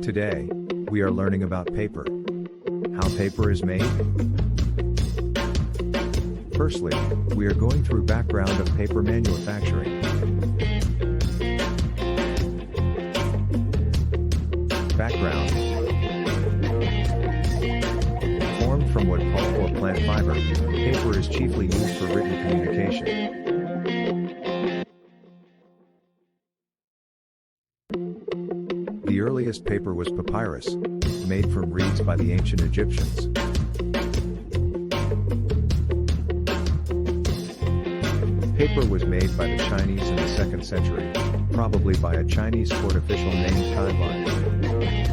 Today, we are learning about paper. How paper is made? Firstly, we are going through background of paper manufacturing. Background. Formed from wood pulp or plant fiber, paper is chiefly used for written communication. The earliest paper was papyrus, made from reeds by the ancient Egyptians. Paper was made by the Chinese in the 2nd century, probably by a Chinese court official named Kai Lun.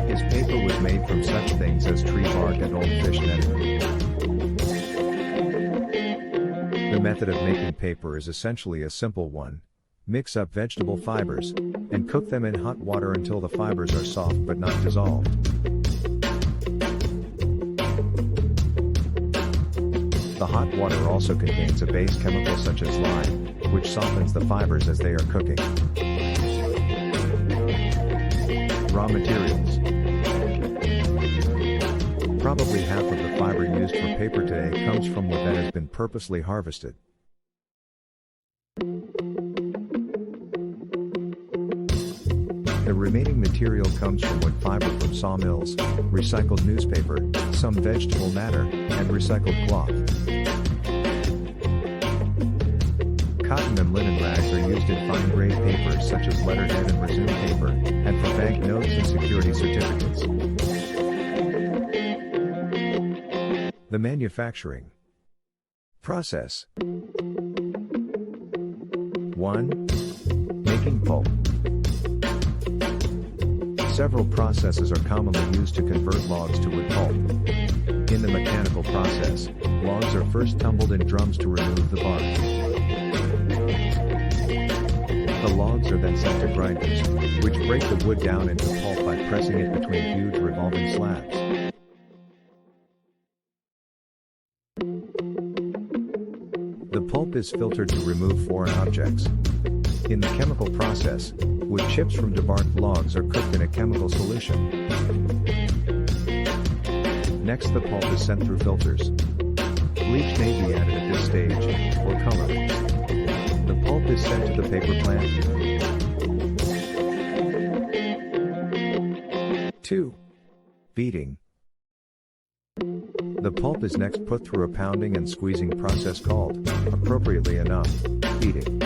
His paper was made from such things as tree bark and old fish netting. The method of making paper is essentially a simple one. Mix up vegetable fibers, and cook them in hot water until the fibers are soft but not dissolved. The hot water also contains a base chemical such as lime, which softens the fibers as they are cooking. Raw materials. Probably half of the fiber used for paper today comes from wood that has been purposely harvested. The remaining material comes from wood fiber from sawmills, recycled newspaper, some vegetable matter, and recycled cloth. Cotton and linen rags are used in fine-grade papers such as letterhead and resume paper, and for banknotes and security certificates. The manufacturing process. 1. Making pulp. Several processes are commonly used to convert logs to wood pulp. In the mechanical process, logs are first tumbled in drums to remove the bark. The logs are then sent to grinders, which break the wood down into pulp by pressing it between huge revolving slabs. The pulp is filtered to remove foreign objects. In the chemical process, wood chips from debarked logs are cooked in a chemical solution. Next, the pulp is sent through filters. Bleach may be added at this stage, or color. The pulp is sent to the paper plant. 2. Beating. The pulp is next put through a pounding and squeezing process called, appropriately enough, beating.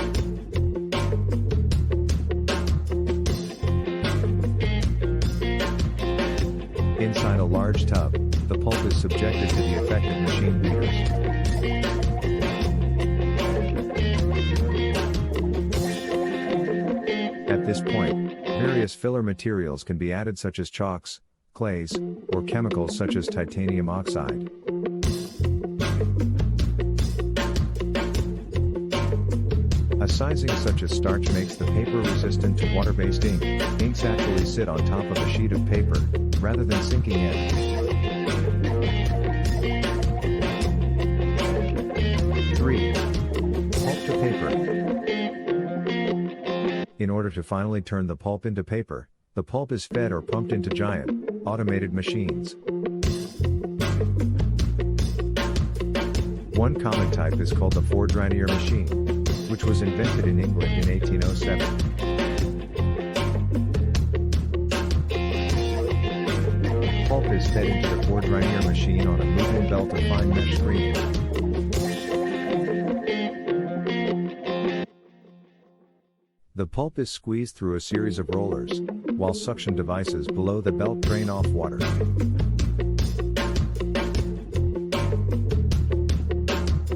Inside a large tub, the pulp is subjected to the effective machine beaters. At this point, various filler materials can be added such as chalks, clays, or chemicals such as titanium oxide. A sizing such as starch makes the paper resistant to water-based ink. Inks actually sit on top of a sheet of paper, rather than sinking in. 3. Pulp to paper. In order to finally turn the pulp into paper, the pulp is fed or pumped into giant, automated machines. One common type is called the Ford-Rainier machine, which was invented in England in 1807. Pulp is fed into the Ford-Rainier machine on a moving belt of fine mesh screen. The pulp is squeezed through a series of rollers, while suction devices below the belt drain off water.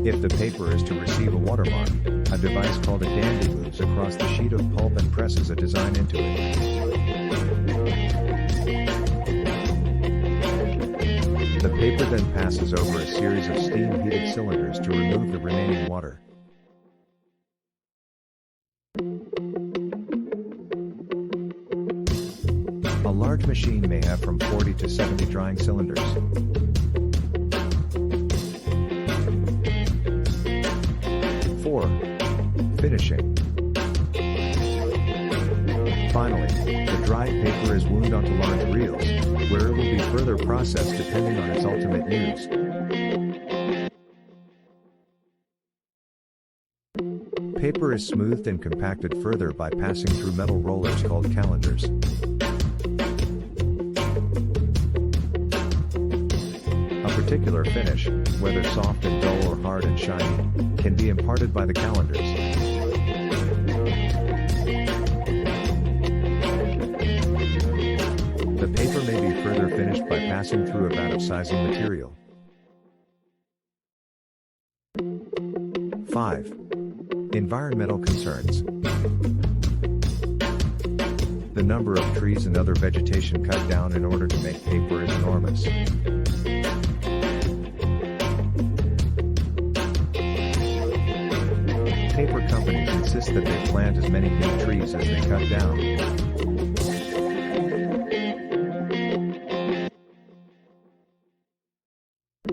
If the paper is to receive a watermark, a device called a dandy moves across the sheet of pulp and presses a design into it. The paper then passes over a series of steam-heated cylinders to remove the remaining water. A large machine may have from 40 to 70 drying cylinders. 4. Finishing. Finally, the Dried paper is wound onto large reels, where it will be further processed depending on its ultimate use. Paper is smoothed and compacted further by passing through metal rollers called calendars. A particular finish, whether soft and dull or hard and shiny, can be imparted by the calendars. The paper may be further finished by passing through a vat of sizing material. 5. Environmental concerns. The number of trees and other vegetation cut down in order to make paper is enormous. Paper companies insist that they plant as many new trees as they cut down.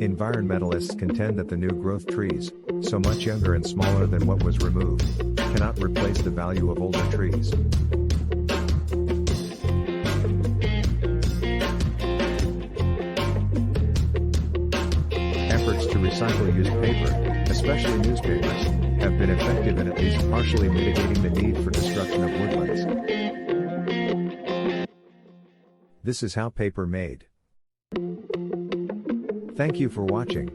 Environmentalists contend that the new growth trees, so much younger and smaller than what was removed, cannot replace the value of older trees. Efforts to recycle used paper, especially newspapers, have been effective in at least partially mitigating the need for destruction of woodlands. This is how paper made. Thank you for watching.